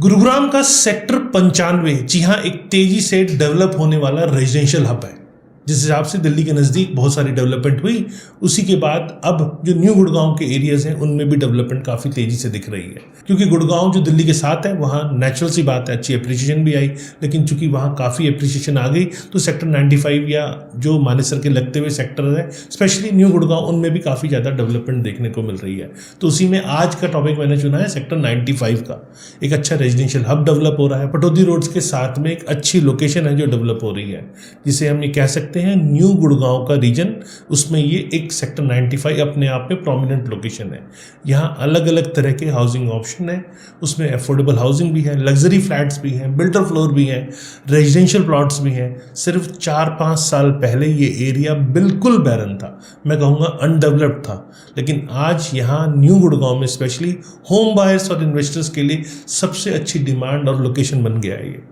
गुरुग्राम का सेक्टर 95 जी हाँ एक तेजी से डेवलप होने वाला रेजिडेंशियल हब है। जिस हिसाब से दिल्ली के नज़दीक बहुत सारी डेवलपमेंट हुई, उसी के बाद अब जो न्यू गुड़गांव के एरियाज हैं उनमें भी डेवलपमेंट काफ़ी तेज़ी से दिख रही है। क्योंकि गुड़गांव जो दिल्ली के साथ है वहाँ नेचुरल सी बात है, अच्छी अप्रिसिएशन भी आई, लेकिन चूंकि वहाँ काफ़ी अप्रिसिएशन आ गई तो सेक्टर 95 या जो मानेसर के लगते हुए सेक्टर है, स्पेशली न्यू गुड़गांव, उनमें भी काफ़ी ज़्यादा डेवलपमेंट देखने को मिल रही है। तो उसी में आज का टॉपिक मैंने चुना है सेक्टर 95 का। एक अच्छा रेजिडेंशियल हब डेवलप हो रहा है, पटौदी रोड्स के साथ में एक अच्छी लोकेशन है जो डेवलप हो रही है, जिसे हम ये कह सकते हैं न्यू गुड़गांव का रीजन। उसमें ये एक सेक्टर 95 अपने आप में प्रोमिनेंट लोकेशन है। यहाँ अलग अलग तरह के हाउसिंग ऑप्शन है, उसमें अफोर्डेबल हाउसिंग भी है, लग्जरी फ्लैट्स भी हैं, बिल्डर फ्लोर भी हैं, रेजिडेंशियल प्लॉट्स भी हैं। सिर्फ 4-5 साल पहले ये एरिया बिल्कुल बैरन था, मैं कहूँगा अनडेवलप्ड था, लेकिन आज यहाँ न्यू गुड़गांव में स्पेशली होम बायर्स और इन्वेस्टर्स के लिए सबसे अच्छी डिमांड और लोकेशन बन गया है ये।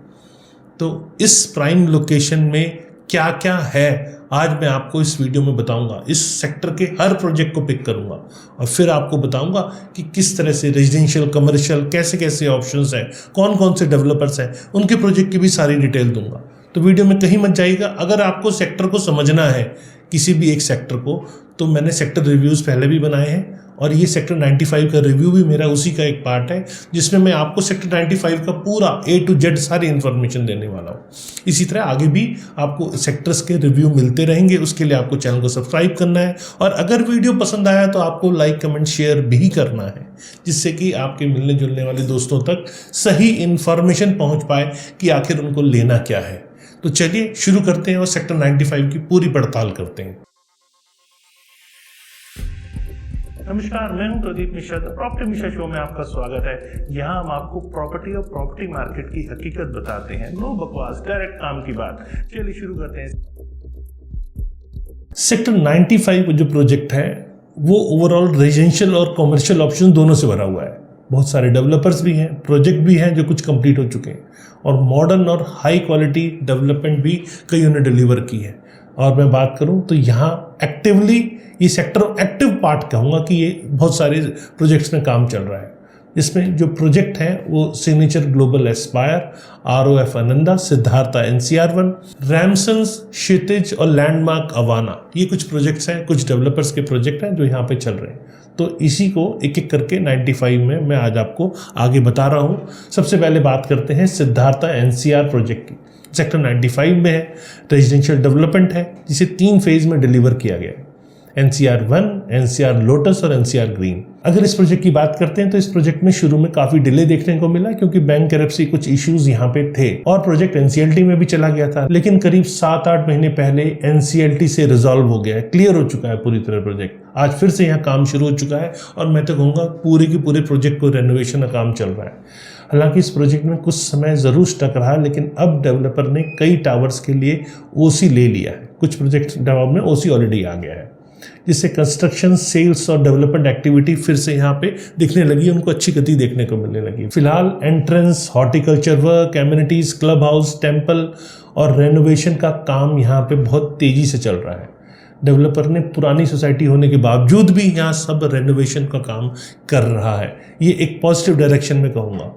तो इस प्राइम लोकेशन में क्या क्या है आज मैं आपको इस वीडियो में बताऊंगा। इस सेक्टर के हर प्रोजेक्ट को पिक करूंगा और फिर आपको बताऊंगा कि किस तरह से रेजिडेंशियल, कमर्शियल, कैसे कैसे ऑप्शंस हैं, कौन कौन से डेवलपर्स हैं, उनके प्रोजेक्ट की भी सारी डिटेल दूंगा। तो वीडियो में कहीं मत जाइएगा। अगर आपको सेक्टर को समझना है, किसी भी एक सेक्टर को, तो मैंने सेक्टर रिव्यूज़ पहले भी बनाए हैं और ये सेक्टर 95 का रिव्यू भी मेरा उसी का एक पार्ट है, जिसमें मैं आपको सेक्टर 95 का पूरा A to Z सारी इन्फॉर्मेशन देने वाला हूँ। इसी तरह आगे भी आपको सेक्टर्स के रिव्यू मिलते रहेंगे, उसके लिए आपको चैनल को सब्सक्राइब करना है और अगर वीडियो पसंद आया तो आपको लाइक, कमेंट, शेयर भी करना है, जिससे कि आपके मिलने जुलने वाले दोस्तों तक सही इन्फॉर्मेशन पहुँच पाए कि आखिर उनको लेना क्या है। तो चलिए शुरू करते हैं और सेक्टर 95 की पूरी पड़ताल करते हैं। नमस्कार, मैं हूं प्रदीप मिश्रा। प्रॉपर्टी मिश्रा शो में आपका स्वागत है। यहाँ हम आपको प्रॉपर्टी और प्रॉपर्टी मार्केट की हकीकत बताते हैं, नो बकवास, डायरेक्ट काम की बात। चलिए शुरू करते हैं। सेक्टर 95 जो प्रोजेक्ट है वो ओवरऑल रेजिडेंशियल और कमर्शियल ऑप्शन दोनों से भरा हुआ है। बहुत सारे डेवलपर्स भी हैं, प्रोजेक्ट भी हैं जो कुछ कंप्लीट हो चुके हैं और मॉडर्न और हाई क्वालिटी डेवलपमेंट भी कईयों ने डिलीवर की है। और मैं बात करूं तो यहाँ एक्टिवली ये सेक्टर एक्टिव पार्ट कहूँगा कि ये बहुत सारे प्रोजेक्ट्स में काम चल रहा है। इसमें जो प्रोजेक्ट हैं वो signature global Aspire, ROF Ananda, Siddhartha NCR1, रैमसन्स क्षितिज और लैंडमार्क अवाना, ये कुछ प्रोजेक्ट्स हैं, कुछ डेवलपर्स के प्रोजेक्ट हैं जो यहाँ पे चल रहे हैं। तो इसी को एक एक करके 95 में मैं आज आपको आगे बता रहा हूँ। सबसे पहले बात करते हैं सिद्धार्था NCR प्रोजेक्ट की। सेक्टर 95 में है, रेजिडेंशियल डेवलपमेंट है, जिसे 3 फेज में डिलीवर किया गया है, NCR1, NCR लोटस और NCR ग्रीन। अगर इस प्रोजेक्ट की बात करते हैं तो इस प्रोजेक्ट में शुरू में काफी डिले देखने को मिला क्योंकि बैंक करप्सी कुछ इश्यूज यहाँ पे थे और प्रोजेक्ट NCLT में भी चला गया था, लेकिन करीब 7-8 महीने पहले NCLT से रिजॉल्व हो गया है, क्लियर हो चुका है पूरी तरह प्रोजेक्ट। आज फिर से यहाँ काम शुरू हो चुका है और मैं तो कहूँगा पूरे के पूरे प्रोजेक्ट को रेनोवेशन का काम चल रहा है। हालांकि इस प्रोजेक्ट में कुछ समय ज़रूर स्टक रहा, लेकिन अब डेवलपर ने कई टावर्स के लिए OC ले लिया है। कुछ प्रोजेक्ट में OC ऑलरेडी आ गया है, जिससे कंस्ट्रक्शन, सेल्स और डेवलपमेंट एक्टिविटी फिर से यहाँ पे दिखने लगी, उनको अच्छी गति देखने को मिलने लगी। फिलहाल entrance, horticulture work, amenities, club house, temple और रेनोवेशन का काम यहाँ पे बहुत तेज़ी से चल रहा है। डेवलपर ने पुरानी सोसाइटी होने के बावजूद भी यहाँ सब रेनोवेशन का काम कर रहा है। ये एक पॉजिटिव डायरेक्शन में कहूँगा।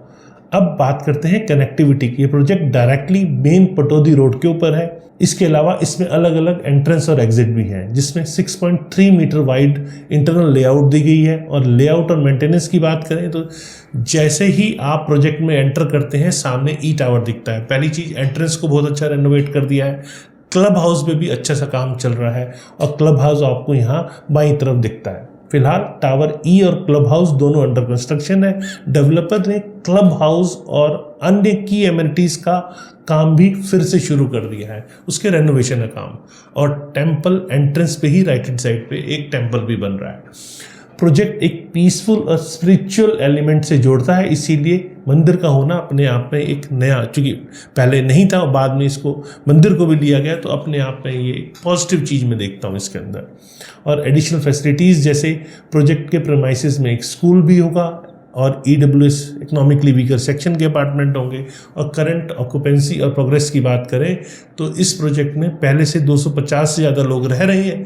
अब बात करते हैं कनेक्टिविटी की। ये project directly main Pataudi road के ऊपर है। इसके अलावा इसमें अलग अलग एंट्रेंस और एग्जिट भी हैं, जिसमें 6.3 मीटर वाइड इंटरनल लेआउट दी गई है। और लेआउट और मेंटेनेंस की बात करें तो जैसे ही आप प्रोजेक्ट में एंटर करते हैं सामने ई टावर दिखता है। पहली चीज़, एंट्रेंस को बहुत अच्छा रेनोवेट कर दिया है। क्लब हाउस में भी अच्छा सा काम चल रहा है और क्लब हाउस आपको यहाँ बाईं तरफ दिखता है। फिलहाल टावर E और क्लब हाउस दोनों अंडर कंस्ट्रक्शन है। डेवलपर ने क्लब हाउस और अन्य की एमिनिटीज का काम भी फिर से शुरू कर दिया है, उसके रेनोवेशन का काम। और टेम्पल एंट्रेंस पे ही राइट हैंड साइड पे एक टेम्पल भी बन रहा है। प्रोजेक्ट एक पीसफुल और स्पिरिचुअल एलिमेंट से जोड़ता है, इसीलिए मंदिर का होना अपने आप में एक नया, चूँकि पहले नहीं था और बाद में इसको मंदिर को भी लिया गया, तो अपने आप में ये पॉजिटिव चीज़ मैं देखता हूँ इसके अंदर। और एडिशनल फैसिलिटीज़ जैसे प्रोजेक्ट के प्रेमाइसेस में एक स्कूल भी होगा और EWS इकोनॉमिकली वीकर सेक्शन के अपार्टमेंट होंगे। और करंट ऑक्यूपेंसी और प्रोग्रेस की बात करें तो इस प्रोजेक्ट में पहले से 250 से ज़्यादा लोग रह रहे हैं,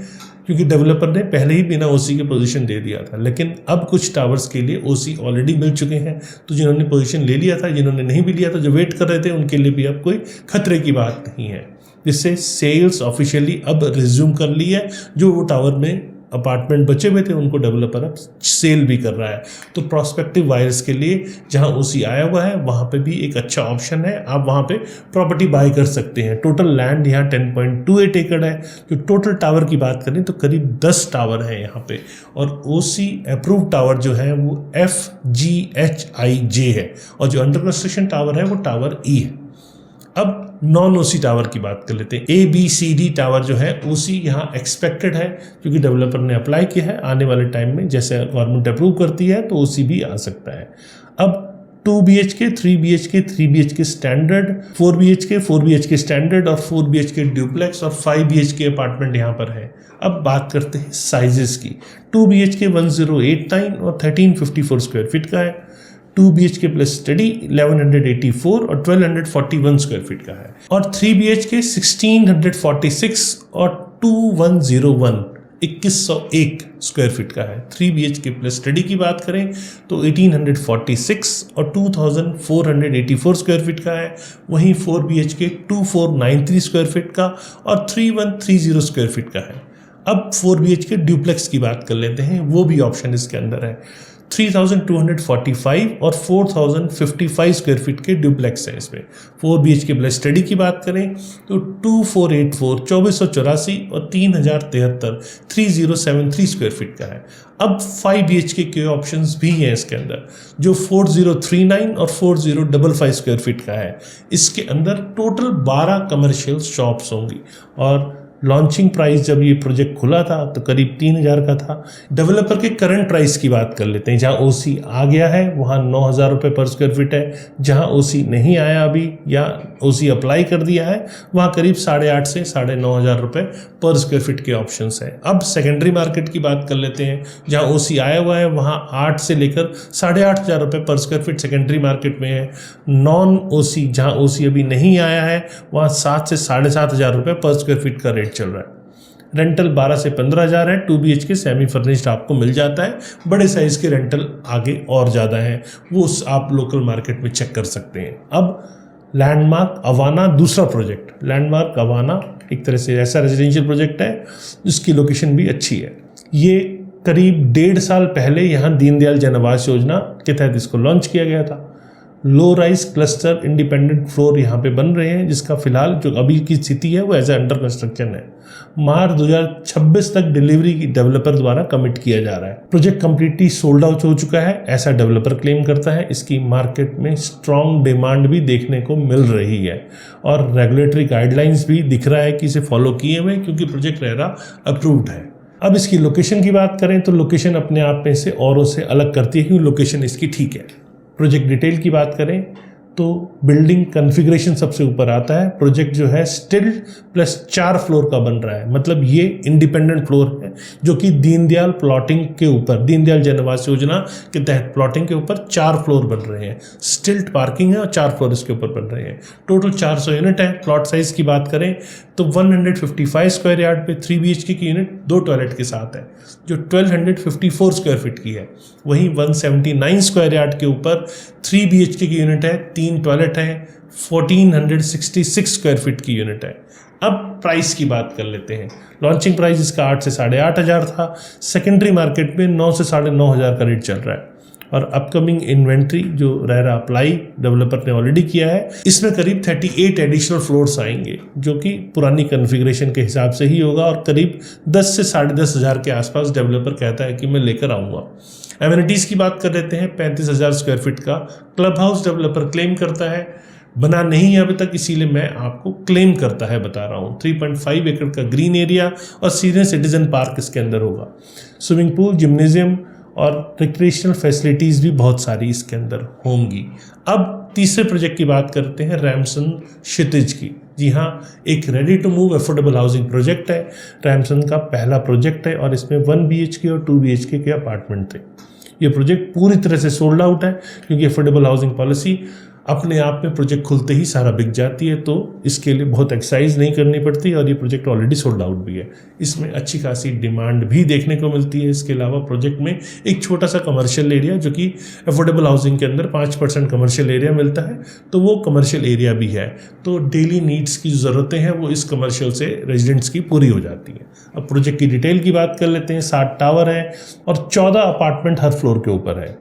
क्योंकि डेवलपर ने पहले ही बिना ओसी के पोजीशन दे दिया था। लेकिन अब कुछ टावर्स के लिए ओसी ऑलरेडी मिल चुके हैं, तो जिन्होंने पोजीशन ले लिया था, जिन्होंने नहीं भी लिया था, जो वेट कर रहे थे, उनके लिए भी अब कोई खतरे की बात नहीं है, जिससे सेल्स ऑफिशियली अब रिज्यूम कर ली है। जो वो टावर में अपार्टमेंट बचे हुए थे उनको डेवलपर अब सेल भी कर रहा है। तो प्रोस्पेक्टिव बायर्स के लिए जहां ओसी आया हुआ है वहां पे भी एक अच्छा ऑप्शन है, आप वहां पे प्रॉपर्टी बाय कर सकते हैं। टोटल लैंड यहाँ 10.28 एकड़ है। जो टोटल टावर की बात करें तो करीब 10 टावर हैं यहाँ पे, और ओसी अप्रूव टावर जो है वो FGHIJ है, और जो अंडर कंस्ट्रक्शन टावर है वो टावर E है। अब नॉन ओसी टावर की बात कर लेते हैं। ABCD टावर जो है ओसी यहाँ एक्सपेक्टेड है, क्योंकि डेवलपर ने अप्लाई किया है। आने वाले टाइम में जैसे गवर्नमेंट अप्रूव करती है तो ओसी भी आ सकता है। अब 2 BHK, 3 BHK, 3 BHK standard, 4 BHK standard, और 4 BHK ड्यूप्लेक्स और 5 BHK अपार्टमेंट यहाँ पर है। अब बात करते हैं साइजेस की। 2 BHK 1089 और 1354 स्क्वायर फीट का है। 2 BHK प्लस स्टडी 1184 और 1241 स्क्वायर फीट का है। और 3 BHK 1646 और 2101 2101 स्क्वायर फीट का है। 3 BHK प्लस स्टडी की बात करें तो 1846 और 2484 स्क्वायर फीट का है। वहीं 4 BHK 2493 स्क्वायर फीट का और 3130 स्क्वायर फीट का है। अब 4 BHK ड्यूप्लेक्स की बात कर लेते हैं, वो भी ऑप्शन इसके अंदर है। 3245 और 4055 स्क्वायर फीट के ड्यूप्लेक्स है इसमें। 4 BHK प्लस स्टडी की बात करें तो 2484 2484 और 3073 3073 स्क्वायर फीट का है। अब 5 BHK के ऑप्शंस भी हैं इसके अंदर, जो 4039 और 4055 स्क्वायर फीट का है। इसके अंदर टोटल 12 कमर्शियल शॉप्स होंगी, और लॉन्चिंग प्राइस जब ये प्रोजेक्ट खुला था तो करीब 3000 का था। डेवलपर के करंट प्राइस की बात कर लेते हैं। जहां ओसी आ गया है वहां 9000 रुपये पर स्क्वायर फीट है। जहां ओसी नहीं आया अभी या ओसी अप्लाई कर दिया है वहां करीब 8,500 से 9,500 रुपये पर स्क्वायर फीट के ऑप्शंस हैं। अब सेकेंडरी मार्केट की बात कर लेते हैं। जहां ओसी आया हुआ है वहां 8 से लेकर 8,500 रुपये पर स्क्वायर फीट सेकेंडरी मार्केट में है। नॉन ओसी जहां ओसी अभी नहीं आया है वहां 7 से 7,500 रुपये पर स्क्वायर फीट का रेट चल रहा है। रेंटल 12 से 15,000 है। 2 BHK सेमी फर्निश्ड आपको मिल जाता है। बड़े साइज के रेंटल आगे और ज़्यादा हैं, वो आप लोकल मार्केट में चेक कर सकते हैं। अब लैंडमार्क अवाना दूसरा प्रोजेक्ट। लैंडमार्क अवाना एक तरह से ऐसा रेजिडेंशियल प्रोजेक्ट है जिसकी लोकेशन भी अच्छी है। ये करीब 1.5 साल पहले यहाँ दीनदयाल जन आवास योजना के तहत इसको लॉन्च किया गया था। Low rise cluster independent floor यहाँ पे बन रहे हैं, जिसका फिलहाल जो अभी की स्थिति है वो एज ए अंडर कंस्ट्रक्शन है। मार्च 2026 तक डिलीवरी की डेवलपर द्वारा कमिट किया जा रहा है। प्रोजेक्ट कंप्लीटली सोल्ड आउट हो चुका है, ऐसा डेवलपर क्लेम करता है। इसकी मार्केट में स्ट्रॉन्ग डिमांड भी देखने को मिल रही है, और रेगुलेटरी गाइडलाइंस भी दिख रहा है कि इसे फॉलो किए हुए, क्योंकि प्रोजेक्ट रेरा अप्रूव्ड है। अब इसकी लोकेशन की बात करें तो लोकेशन अपने आप में से औरों से अलग करती है, क्योंकि लोकेशन इसकी ठीक है। प्रोजेक्ट डिटेल की बात करें तो बिल्डिंग कॉन्फ़िगरेशन सबसे ऊपर आता है। प्रोजेक्ट जो है स्टिल्ट प्लस 4 फ्लोर का बन रहा है, मतलब ये इंडिपेंडेंट फ्लोर है, जो कि दीनदयाल प्लॉटिंग के ऊपर, दीनदयाल जन आवास योजना के तहत प्लॉटिंग के ऊपर 4 फ्लोर बन रहे हैं। स्टिल्ट पार्किंग है और 4 फ्लोर इसके ऊपर बन रहे हैं। टोटल 400 यूनिट है। प्लॉट साइज की बात करें तो 155 स्क्वायर यार्ड पे 3 BHK की यूनिट 2 टॉयलेट के साथ है, जो 1254 स्क्वायर फीट की है। वहीं 179 स्क्वायर यार्ड के ऊपर 3 BHK की यूनिट है, 3 टॉयलेट है, 1466 स्क्वायर फीट की यूनिट है। अब प्राइस की बात कर लेते हैं। लॉन्चिंग प्राइस इसका 8 से 8,500 था। सेकेंडरी मार्केट में 9 से 9,500 का रेट चल रहा है। और अपकमिंग इन्वेंट्री जो रेरा अप्लाई डेवलपर ने ऑलरेडी किया है, इसमें करीब 38 एडिशनल फ्लोर्स आएंगे, जो कि पुरानी कॉन्फ़िगरेशन के हिसाब से ही होगा, और करीब 10 से 10,500 के आसपास डेवलपर कहता है कि मैं लेकर आऊँगा। एमिनिटीज़ की बात कर लेते हैं। 35,000 स्क्वायर फीट का क्लब हाउस डेवलपर क्लेम करता है। बना नहीं है अभी तक, इसीलिए मैं आपको क्लेम करता है बता रहा हूँ। 3.5 एकड़ का ग्रीन एरिया और सीनियर सिटीजन पार्क इसके अंदर होगा। स्विमिंग पूल, जिम्नेजियम और रिक्रिएशनल फैसिलिटीज़ भी बहुत सारी इसके अंदर होंगी। अब तीसरे प्रोजेक्ट की बात करते हैं, रैमसन क्षितिज की। जी हाँ, एक ready to move affordable housing project है। रैमसन का पहला प्रोजेक्ट है और इसमें 1 BHK और 2 BHK के अपार्टमेंट थे। ये प्रोजेक्ट पूरी तरह से सोल्ड आउट है, क्योंकि अफोर्डेबल हाउसिंग पॉलिसी अपने आप में प्रोजेक्ट खुलते ही सारा बिक जाती है, तो इसके लिए बहुत एक्सरसाइज नहीं करनी पड़ती और ये प्रोजेक्ट ऑलरेडी सोल्ड आउट भी है। इसमें अच्छी खासी डिमांड भी देखने को मिलती है। इसके अलावा प्रोजेक्ट में एक छोटा सा कमर्शियल एरिया, जो कि अफोर्डेबल हाउसिंग के अंदर 5% कमर्शियल एरिया मिलता है, तो वो कमर्शियल एरिया भी है। तो डेली नीड्स की जो ज़रूरतें हैं वो इस कमर्शियल से रेजिडेंट्स की पूरी हो जाती है। अब प्रोजेक्ट की डिटेल की बात कर लेते हैं। 7 टावर है और 14 अपार्टमेंट हर फ्लोर के ऊपर है।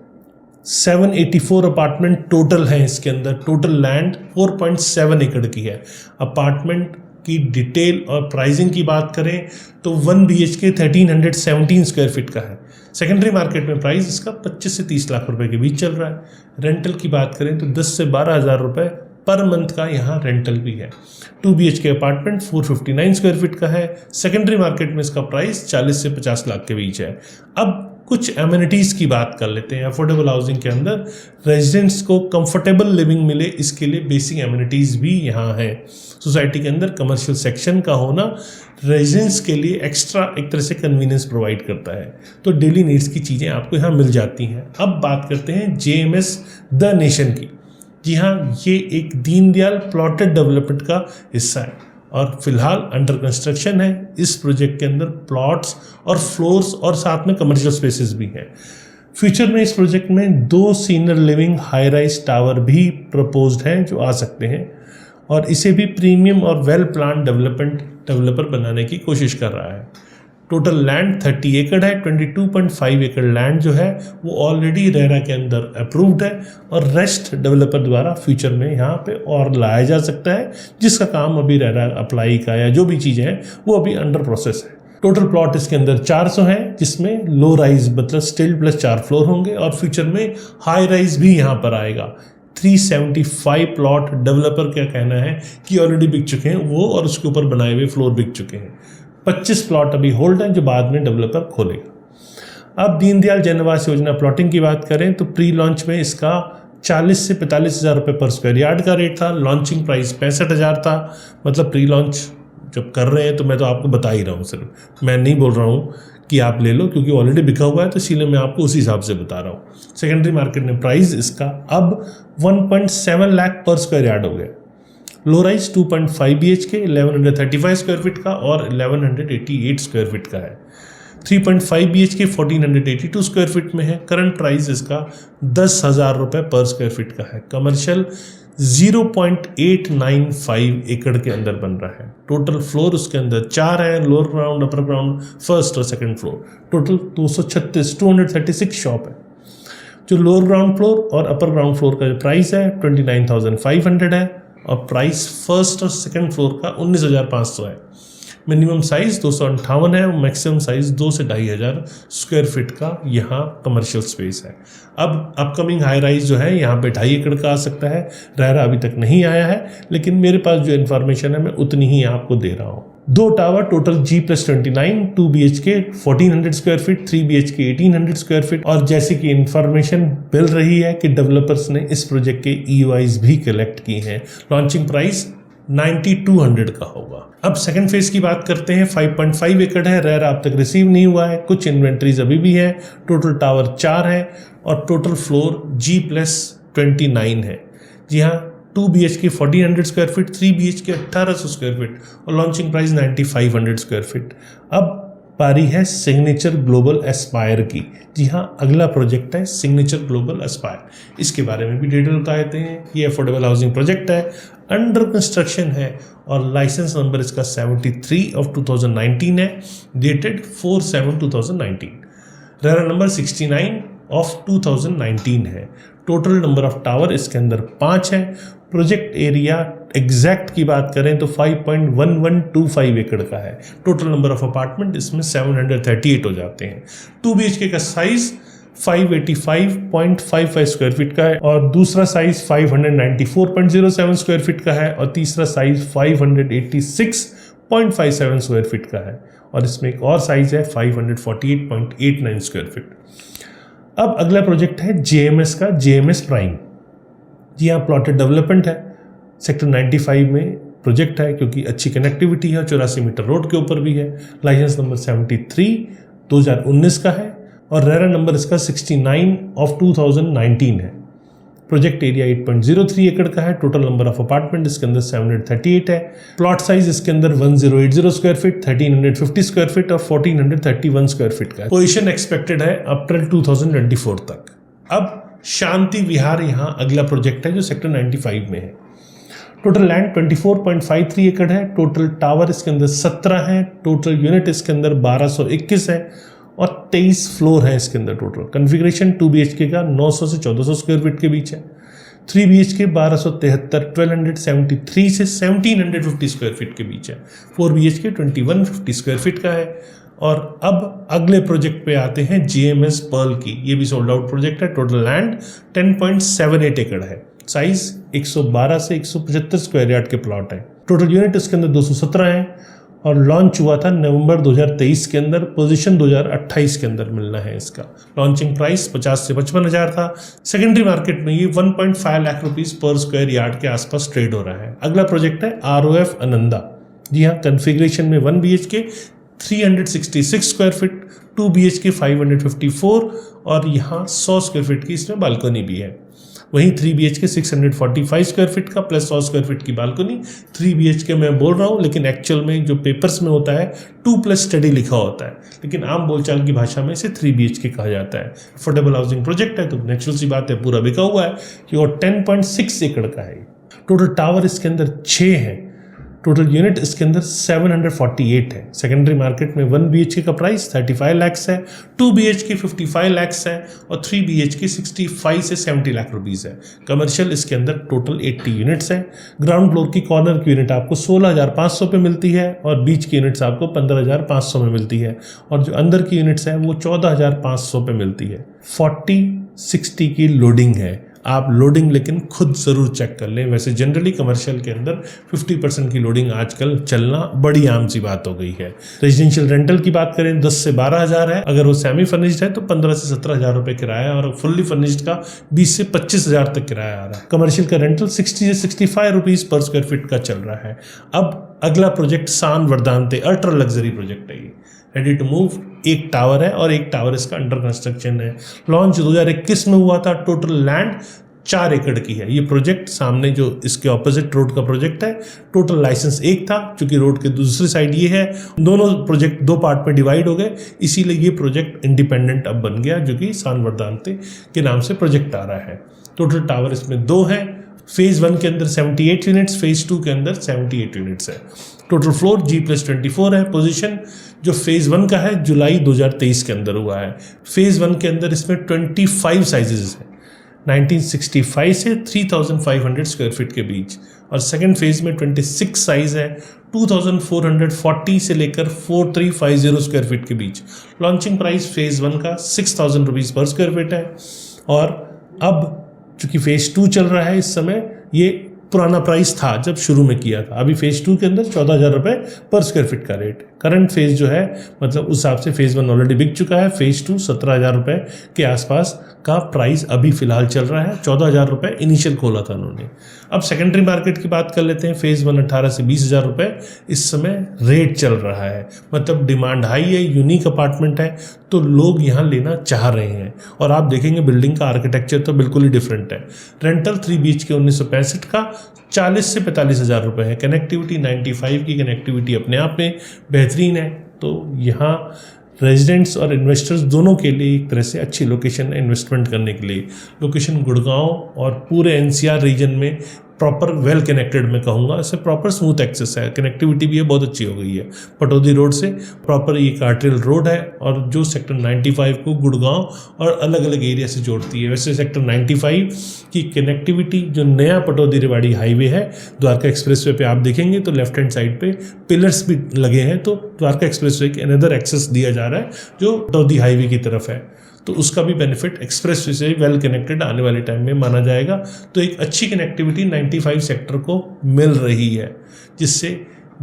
784 अपार्टमेंट टोटल हैं इसके अंदर। टोटल लैंड 4.7 एकड़ की है। अपार्टमेंट की डिटेल और प्राइसिंग की बात करें तो 1 BHK 1317 स्क्वायर फीट का है। सेकेंडरी मार्केट में प्राइस इसका 25 से 30 लाख रुपए के बीच चल रहा है। रेंटल की बात करें तो 10 से 12 हज़ार रुपये पर मंथ का यहाँ रेंटल भी है। 2 BHK अपार्टमेंट 459 स्क्वायर फीट का है। सेकेंडरी मार्केट में इसका प्राइस 40 से 50 लाख के बीच है। अब कुछ एमिनिटीज़ की बात कर लेते हैं। अफोर्डेबल हाउसिंग के अंदर रेजिडेंट्स को कंफर्टेबल लिविंग मिले, इसके लिए बेसिक एमिनिटीज़ भी यहाँ है। सोसाइटी के अंदर कमर्शियल सेक्शन का होना रेजिडेंट्स के लिए एक्स्ट्रा एक तरह से कन्वीनियंस प्रोवाइड करता है, तो डेली नीड्स की चीज़ें आपको यहाँ मिल जाती हैं। अब बात करते हैं JMS द नेशन की। जी हाँ, ये एक दीनदयाल प्लॉटेड डेवलपमेंट का हिस्सा है और फिलहाल अंडर कंस्ट्रक्शन है। इस प्रोजेक्ट के अंदर प्लॉट्स और फ्लोर्स और साथ में कमर्शियल स्पेसेस भी हैं। फ्यूचर में इस प्रोजेक्ट में 2 senior living high rise tower भी प्रपोज्ड हैं जो आ सकते हैं, और इसे भी प्रीमियम और वेल प्लान डेवलपर बनाने की कोशिश कर रहा है। टोटल लैंड 30 एकड़ है। 22.5 एकड़ लैंड जो है वो ऑलरेडी रेरा के अंदर अप्रूव्ड है और रेस्ट डेवलपर द्वारा फ्यूचर में यहाँ पे और लाया जा सकता है, जिसका काम अभी रेरा अप्लाई का या जो भी चीज़ें हैं वो अभी अंडर प्रोसेस है। टोटल प्लॉट इसके अंदर 400 है, जिसमें लो राइज मतलब स्टिल प्लस 4 फ्लोर होंगे और फ्यूचर में हाई राइज भी यहाँ पर आएगा। 375 प्लॉट डेवलपर का कहना है कि ऑलरेडी बिक चुके हैं वो, और उसके ऊपर बनाए हुए फ्लोर बिक चुके हैं। 25 प्लॉट अभी होल्ड हैं जो बाद में डेवलपर खोलेगा। अब दीनदयाल जन आवास योजना प्लॉटिंग की बात करें तो प्री लॉन्च में इसका 40 से 45 हज़ार रुपये पर स्क्वायर यार्ड का रेट था। लॉन्चिंग प्राइस 65 हज़ार था। मतलब प्री लॉन्च जब कर रहे हैं तो मैं तो आपको बता ही रहा हूँ, सिर्फ मैं नहीं बोल रहा हूँ कि आप ले लो, क्योंकि ऑलरेडी बिका हुआ है, तो इसीलिए मैं आपको उसी हिसाब से बता रहा हूँ। सेकेंडरी मार्केट में प्राइस इसका अब 1.7 लाख पर स्क्वायर यार्ड हो गया। Low rise 2.5 BHK 1135 square feet का और 1188 स्क्वायर फीट का है। 3.5 BHK 1482 स्क्वायर फीट में है। करंट प्राइस इसका 10,000 रुपये पर स्क्वायर फीट का है। कमर्शियल 0.895 एकड़ के अंदर बन रहा है। टोटल फ्लोर उसके अंदर 4 है, lower ground, upper ground, first और सेकंड फ्लोर। टोटल 236 शॉप है। जो लोअर ग्राउंड फ्लोर और अपर ग्राउंड फ्लोर का जो प्राइस है 29,500 है और प्राइस फर्स्ट और सेकंड फ्लोर का 19,500 है। मिनिमम साइज़ 258 है और मैक्सिमम साइज़ 2 से 2,500 स्क्वायर फीट का यहाँ कमर्शियल स्पेस है। अब अपकमिंग हाई राइज जो है यहाँ पे 2.5 एकड़ का आ सकता है। रेरा अभी तक नहीं आया है, लेकिन मेरे पास जो इन्फॉर्मेशन है मैं उतनी ही आपको दे रहा हूँ। 2 tower total G+29, 2 BHK 1400 square feet, 3 BHK 1800 square feet. और जैसे कि इन्फॉर्मेशन मिल रही है कि डेवलपर्स ने इस प्रोजेक्ट के EOIs भी कलेक्ट की हैं। लॉन्चिंग प्राइस 9,200 का होगा। अब सेकंड फेज की बात करते हैं। 5.5 एकड़ है। रेरा अब तक रिसीव नहीं हुआ है। कुछ इन्वेंट्रीज अभी भी है। टोटल टावर 4 है और टोटल फ्लोर G+29 है। जी हाँ, 2 BHK 1400 square feet, 3 BHK 1800 square feet और लॉन्चिंग प्राइस 9,500 स्क्वायर फीट। अब पारी है सिग्नेचर ग्लोबल एस्पायर की। जी हाँ, अगला प्रोजेक्ट है सिग्नेचर ग्लोबल एस्पायर। इसके बारे में भी डिटेल बताते हैं। ये अफोर्डेबल हाउसिंग प्रोजेक्ट है, अंडर कंस्ट्रक्शन है और लाइसेंस नंबर इसका 73 ऑफ 2019 है, डेटेड 4/7/2019। रेरा नंबर 69 ऑफ 2019 है। टोटल नंबर ऑफ टावर इसके अंदर 5 है। प्रोजेक्ट एरिया एग्जैक्ट की बात करें तो 5.1125 एकड़ का है। टोटल नंबर ऑफ अपार्टमेंट इसमें 738 हो जाते हैं। 2 BHK का साइज 585.55 स्क्वायर फीट का है और दूसरा साइज 594.07 स्क्वायर फीट का है और तीसरा साइज 586.57 स्क्वायर फीट का है और इसमें एक और साइज है 548.89 स्क्वायर फीट। अब अगला प्रोजेक्ट है JMS का, JMS प्राइम। जी हाँ, प्लॉटेड डेवलपमेंट है। सेक्टर 95 में प्रोजेक्ट है क्योंकि अच्छी कनेक्टिविटी है, 84 मीटर रोड के ऊपर भी है। लाइसेंस नंबर 73 2019 का है और रेरा नंबर इसका 69 ऑफ 2019 है। प्रोजेक्ट एरिया 8.03 एकड़ का है। टोटल नंबर ऑफ अपार्टमेंट इसके अंदर 738 है। प्लॉट साइज इसके अंदर 1080 स्क्वायर फीट, 1350 स्क्वायर फीट और 1431 स्क्वायर फीट का है। पोजीशन एक्सपेक्टेड है अप्रैल 2024 तक। अब शांति विहार यहाँ अगला प्रोजेक्ट है जो सेक्टर 95 में है। टोटल लैंड 24.53 एकड़ है। टोटल टावर इसके अंदर 17 है। टोटल यूनिट इसके अंदर 1221 है और 23 फ्लोर है इसके अंदर। टोटल कन्फिग्रेशन 2 BHK का 900 से 1400 स्क्वायर फीट के बीच है। 3 BHK 1273 1273 से 1750 स्क्वायर फीट के बीच है। 4 BHK 2150 स्क्वायर फीट का है। और अब अगले प्रोजेक्ट पे आते हैं GMS पर्ल की। ये भी सोल्ड आउट प्रोजेक्ट है। टोटल लैंड 10.78 एकड़ है। साइज 112 से 175 स्क्वायर यार्ड के प्लॉट है। टोटल यूनिट इसके अंदर 217 है और लॉन्च हुआ था नवंबर 2023 के अंदर। पोजीशन 2028 के अंदर मिलना है इसका। लॉन्चिंग प्राइस 50 से 55 हज़ार था। सेकेंडरी मार्केट में ये 1.5 लाख रुपीस पर स्क्वायर यार्ड के आसपास ट्रेड हो रहा है। अगला प्रोजेक्ट है ROF आनंदा। जी हाँ, कन्फिग्रेशन में 1 BHK 366 स्क्वायर फीट, 2 BHK 554 और यहाँ 100 स्क्वायर फीट की इसमें बालकनी भी है। वहीं 3 BHK 645 स्क्वायर फीट का प्लस 100 स्क्वायर फीट की बालकनी। 3 BHK मैं बोल रहा हूँ, लेकिन एक्चुअल में जो पेपर्स में होता है 2+ स्टडी लिखा होता है, लेकिन आम बोलचाल की भाषा में इसे 3 BHK कहा जाता है। अफोर्डेबल हाउसिंग प्रोजेक्ट है तो नेचुरल सी बात है, पूरा बिका हुआ है कि और 10.6 एकड़ का है। टोटल टावर इसके अंदर 6 है। टोटल यूनिट इसके अंदर 748 है। सेकेंडरी मार्केट में 1 BHK का प्राइस 35 लाख है, 2 BHK 55 लाख है और 3 BHK 65 से 70 लाख रुपीज़ है। कमर्शियल इसके अंदर टोटल 80 यूनिट्स हैं। ग्राउंड फ्लोर की कॉर्नर की यूनिट आपको 16,500 पे मिलती है और बीच की यूनिट्स आपको 15,500 में मिलती है और जो अंदर की यूनिट्स हैं वो 14,500 पे मिलती है। 40-60 की लोडिंग है। आप लोडिंग लेकिन खुद ज़रूर चेक कर लें। वैसे जनरली कमर्शियल के अंदर 50% की लोडिंग आजकल चलना बड़ी आम सी बात हो गई है। रेजिडेंशियल रेंटल की बात करें 10 से 12 हज़ार है। अगर वो सेमी फर्निश्ड है तो 15 से 17 हज़ार रुपये किराया और फुल्ली फर्निश्ड का 20 से 25 हज़ार तक किराया आ रहा है। कमर्शियल का रेंटल 60 से 65 रुपीज़ पर स्क्वायर फीट का चल रहा है। अब अगला प्रोजेक्ट सान वर्दांते अल्ट्रा लग्जरी प्रोजेक्ट है। ये रेडी टू मूव एक टावर है और एक टावर इसका अंडर कंस्ट्रक्शन है। लॉन्च 2021 में हुआ था। टोटल लैंड 4 एकड़ की है। ये प्रोजेक्ट सामने जो इसके ऑपोजिट रोड का प्रोजेक्ट है, टोटल लाइसेंस 1 था, क्योंकि रोड के दूसरी साइड ये है। दोनों प्रोजेक्ट 2 पार्ट में डिवाइड हो गए, इसीलिए ये प्रोजेक्ट इंडिपेंडेंट अब बन गया, जो कि सान वर्दांते के नाम से प्रोजेक्ट आ रहा है। टोटल टावर इसमें 2 है। फेज़ 1 के अंदर 78 यूनिट्स, फेज़ 2 के अंदर 78 यूनिट्स है। टोटल फ्लोर G+24 है। पोजीशन जो फेज़ 1 का है जुलाई 2023 के अंदर हुआ है। फेज़ 1 के अंदर इसमें 25 साइजेस हैं, 1965 से 3500 स्क्वायर फीट के बीच, और सेकेंड फेज़ में 26 साइज़ है, 2440 से लेकर 4350 स्क्वायर फीट के बीच। लॉन्चिंग प्राइस फेज़ 1 का 6000 रुपीज़ पर स्क्वायर फीट है। और अब चूँकि फेज़ 2 चल रहा है इस समय, ये पुराना प्राइस था जब शुरू में किया था। अभी फेज़ 2 के अंदर 14,000 रुपये पर स्क्वायर फीट का रेट है। करंट फेज़ जो है, मतलब उस हिसाब से फेज़ 1 ऑलरेडी बिक चुका है। फेज़ 2 17,000 रुपये के आसपास का प्राइस अभी फिलहाल चल रहा है। 14,000 रुपये इनिशियल खोला था उन्होंने। अब सेकेंडरी मार्केट की बात कर लेते हैं। फेज़ 1 18 से 20,000 रुपये इस समय रेट चल रहा है, मतलब डिमांड हाई है, यूनिक अपार्टमेंट है, तो लोग यहाँ लेना चाह रहे हैं। और आप देखेंगे बिल्डिंग का आर्किटेक्चर तो बिल्कुल ही डिफरेंट है। रेंटल 3 BHK 1965 का 40 से 45 हज़ार रुपये है। कनेक्टिविटी 95 की कनेक्टिविटी अपने आप में बेहतरीन है। तो यहाँ रेजिडेंट्स और इन्वेस्टर्स दोनों के लिए एक तरह से अच्छी लोकेशन है इन्वेस्टमेंट करने के लिए। लोकेशन गुड़गांव और पूरे NCR रीजन में प्रॉपर वेल कनेक्टेड मैं कहूँगा, इससे प्रॉपर स्मूथ एक्सेस है। कनेक्टिविटी भी है बहुत अच्छी हो गई है। पटौदी रोड से प्रॉपर ये कार्टियल रोड है और जो सेक्टर 95 को गुड़गांव और अलग अलग एरिया से जोड़ती है। वैसे सेक्टर 95 की कनेक्टिविटी जो नया पटौदी रेवाड़ी हाईवे है, द्वारका एक्सप्रेसवे पे आप देखेंगे तो लेफ्ट हैंड साइड पे पिलर्स भी लगे हैं, तो द्वारका एक्सप्रेसवे के अनदर एक्सेस दिया जा रहा है जो पटौदी हाईवे की तरफ है। तो उसका भी बेनिफिट एक्सप्रेसवे से वेल कनेक्टेड आने वाले टाइम में माना जाएगा। तो एक अच्छी कनेक्टिविटी 95 सेक्टर को मिल रही है, जिससे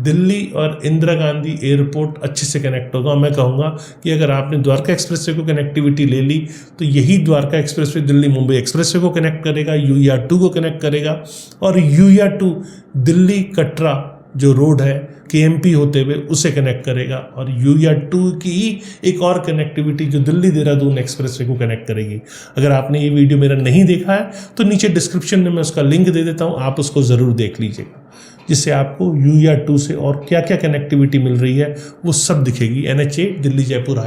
दिल्ली और इंदिरा गांधी एयरपोर्ट अच्छे से कनेक्ट होगा। मैं कहूँगा कि अगर आपने द्वारका एक्सप्रेसवे को कनेक्टिविटी ले ली तो यही द्वारका एक्सप्रेसवे दिल्ली मुंबई एक्सप्रेसवे को कनेक्ट करेगा, UER 2 को कनेक्ट करेगा, और UER 2 दिल्ली कटरा जो रोड है KMP होते हुए उसे कनेक्ट करेगा, और UER2 की एक और कनेक्टिविटी जो दिल्ली देहरादून एक्सप्रेसवे को कनेक्ट करेगी। अगर आपने ये वीडियो मेरा नहीं देखा है तो नीचे डिस्क्रिप्शन में मैं उसका लिंक दे देता हूँ, आप उसको ज़रूर देख लीजिएगा, जिससे आपको UER2 से और क्या क्या कनेक्टिविटी मिल रही है वो सब दिखेगी। NH8 दिल्ली जयपुर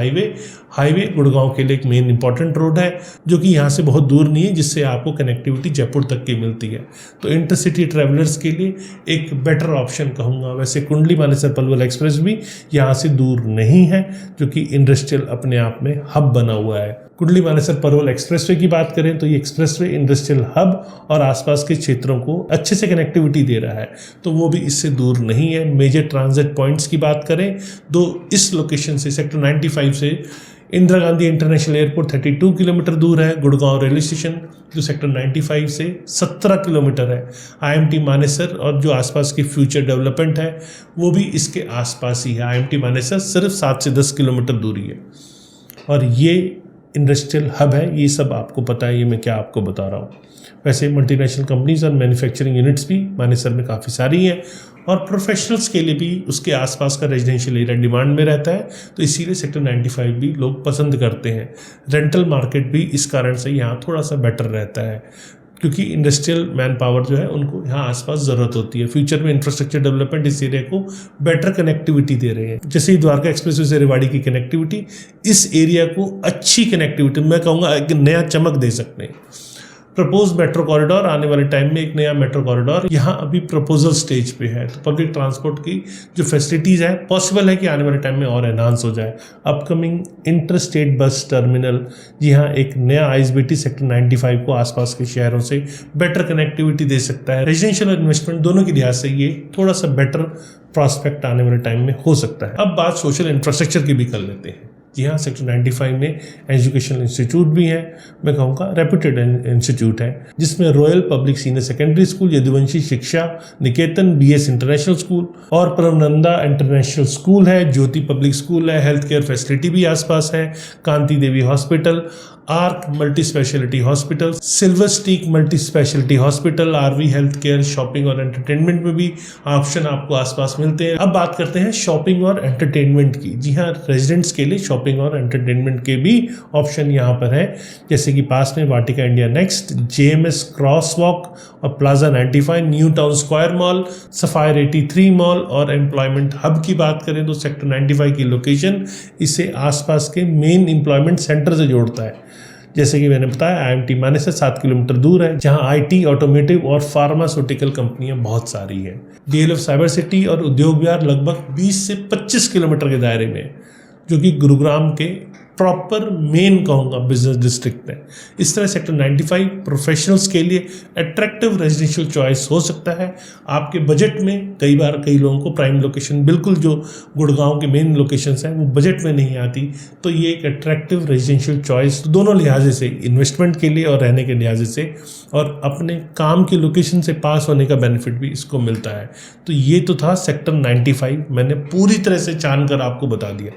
हाईवे गुड़गांव के लिए एक मेन इंपॉर्टेंट रोड है जो कि यहाँ से बहुत दूर नहीं है, जिससे आपको कनेक्टिविटी जयपुर तक की मिलती है। तो इंटरसिटी ट्रैवलर्स के लिए एक बेटर ऑप्शन कहूँगा। वैसे कुंडली मानेसर पलवल एक्सप्रेस भी यहाँ से दूर नहीं है, जो कि इंडस्ट्रियल अपने आप में हब बना हुआ है। कुंडली मानेसर पलवल एक्सप्रेसवे की बात करें तो ये एक्सप्रेसवे इंडस्ट्रियल हब और आसपास के क्षेत्रों को अच्छे से कनेक्टिविटी दे रहा है, तो वो भी इससे दूर नहीं है। मेजर ट्रांजिट पॉइंट्स की बात करें तो इस लोकेशन से सेक्टर 95 से Indira Gandhi international airport 32 kilometre दूर है। गुड़गांव रेलवे स्टेशन जो सेक्टर 95 से 17 किलोमीटर है। IMT मानेसर और जो आसपास की फ्यूचर डेवलपमेंट है वो भी इसके आसपास ही है। IMT मानेसर सिर्फ 7 से 10 किलोमीटर दूरी है और ये इंडस्ट्रियल हब है। ये सब आपको पता है, ये मैं क्या आपको बता रहा हूँ। वैसे मल्टीनेशनल कंपनीज और मैन्युफैक्चरिंग यूनिट्स भी मानेसर में काफ़ी सारी हैं और प्रोफेशनल्स के लिए भी उसके आसपास का रेजिडेंशियल एरिया डिमांड में रहता है, तो इसीलिए सेक्टर 95 भी लोग पसंद करते हैं। रेंटल मार्केट भी इस कारण से यहाँ थोड़ा सा बेटर रहता है, क्योंकि इंडस्ट्रियल मैन पावर जो है उनको यहाँ आसपास ज़रूरत होती है। फ्यूचर में इंफ्रास्ट्रक्चर डेवलपमेंट इस एरिया को बेटर कनेक्टिविटी दे रहे हैं। जैसे ही द्वारका एक्सप्रेसवे से रेवाड़ी की कनेक्टिविटी इस एरिया को अच्छी कनेक्टिविटी, मैं कहूँगा एक नया चमक दे सकते हैं। प्रपोज मेट्रो कॉरिडोर आने वाले टाइम में एक नया मेट्रो कॉरिडोर यहाँ अभी प्रपोजल स्टेज पे है, तो पब्लिक ट्रांसपोर्ट की जो फैसिलिटीज़ है पॉसिबल है कि आने वाले टाइम में और एनहांस हो जाए। अपकमिंग इंटर-स्टेट बस टर्मिनल, जी हाँ, एक नया ISBT सेक्टर 95 को आसपास के शहरों से बेटर कनेक्टिविटी दे सकता है। रेजिडेंशियल और इन्वेस्टमेंट दोनों के लिहाज से ये थोड़ा सा बेटर प्रॉस्पेक्ट आने वाले टाइम में हो सकता है। अब बात सोशल इंफ्रास्ट्रक्चर की भी कर लेते हैं। जी हाँ, सेक्टर 95 में एजुकेशनल इंस्टीट्यूट भी है, मैं कहूँगा रेप्यूटेड इंस्टीट्यूट है, जिसमें royal public senior secondary school, Yaduvanshi शिक्षा निकेतन, BS इंटरनेशनल स्कूल और परमानंदा इंटरनेशनल स्कूल है, ज्योति पब्लिक स्कूल है, हेल्थ केयर फैसिलिटी भी आसपास है, Kanti Devi hospital, Arc multi speciality hospital, silver stick multi speciality hospital, RV health care, shopping और एंटरटेनमेंट में भी ऑप्शन आपको आसपास मिलते हैं। अब बात करते हैं शॉपिंग और एंटरटेनमेंट की। जी हाँ, रेजिडेंट्स के लिए शॉपिंग और एंटरटेनमेंट के भी ऑप्शन यहाँ पर है, जैसे कि पास में Vatika India Next, JMS Cross Walk और Plaza 95, New Town Square Mall, Sapphire 83 mall. और एम्प्लॉयमेंट हब की बात करें तो सेक्टर 95 की लोकेशन इसे आसपास के मेन एम्प्लॉयमेंट सेंटर से जोड़ता है। जैसे कि मैंने बताया, IMT मानेसर 7 किलोमीटर दूर है, जहां IT, ऑटोमेटिव और फार्मास्यूटिकल कंपनियां बहुत सारी हैं। DLF साइबर सिटी और उद्योग विहार लगभग 20 से 25 किलोमीटर के दायरे में, जो कि गुरुग्राम के प्रॉपर मेन कहूँगा बिजनेस डिस्ट्रिक्ट है। इस तरह सेक्टर 95 प्रोफेशनल्स के लिए अट्रैक्टिव रेजिडेंशियल चॉइस हो सकता है। आपके बजट में कई बार कई लोगों को प्राइम लोकेशन, बिल्कुल जो गुड़गांव के मेन लोकेशंस हैं वो बजट में नहीं आती, तो ये एक अट्रैक्टिव रेजिडेंशियल चॉइस दोनों लिहाजे से, इन्वेस्टमेंट के लिए और रहने के लिहाजे से, और अपने काम की लोकेशन से पास होने का बेनिफिट भी इसको मिलता है। तो ये तो था सेक्टर 95, मैंने पूरी तरह से छान कर आपको बता दिया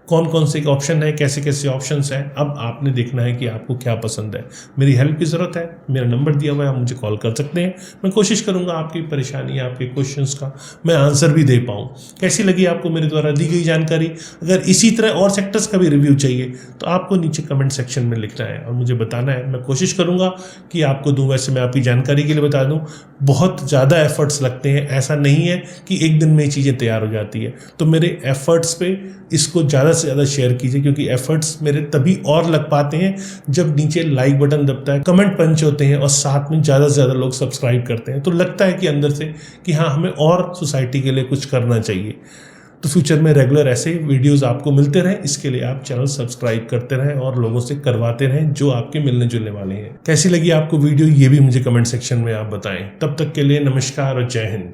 कौन कौन से ऑप्शन है, कैसे कैसे ऑप्शंस हैं। अब आपने देखना है कि आपको क्या पसंद है। मेरी हेल्प की ज़रूरत है, मेरा नंबर दिया हुआ है, आप मुझे कॉल कर सकते हैं। मैं कोशिश करूंगा आपकी परेशानी, आपके क्वेश्चंस का मैं आंसर भी दे पाऊँ। कैसी लगी आपको मेरे द्वारा दी गई जानकारी? अगर इसी तरह और सेक्टर्स का भी रिव्यू चाहिए तो आपको नीचे कमेंट सेक्शन में लिखना है और मुझे बताना है। मैं कोशिश करूँगा कि आपको दूँ। वैसे मैं आपकी जानकारी के लिए बता दूँ, बहुत ज़्यादा एफर्ट्स लगते हैं, ऐसा नहीं है कि एक दिन में चीज़ें तैयार हो जाती है। तो मेरे एफर्ट्स पे इसको ज़्यादा से ज़्यादा शेयर कीजिए, क्योंकि एफर्ट्स मेरे तभी और लग पाते हैं जब नीचे लाइक बटन दबता है, कमेंट पंच होते हैं और साथ में ज़्यादा से ज़्यादा लोग सब्सक्राइब करते हैं। तो लगता है कि अंदर से कि हाँ, हमें और सोसाइटी के लिए कुछ करना चाहिए। तो फ्यूचर में रेगुलर ऐसे वीडियोस आपको मिलते रहें, इसके लिए आप चैनल सब्सक्राइब करते रहें और लोगों से करवाते रहें जो आपके मिलने जुलने वाले हैं। कैसी लगी आपको वीडियो, ये भी मुझे कमेंट सेक्शन में आप बताएं। तब तक के लिए नमस्कार और जय हिंद।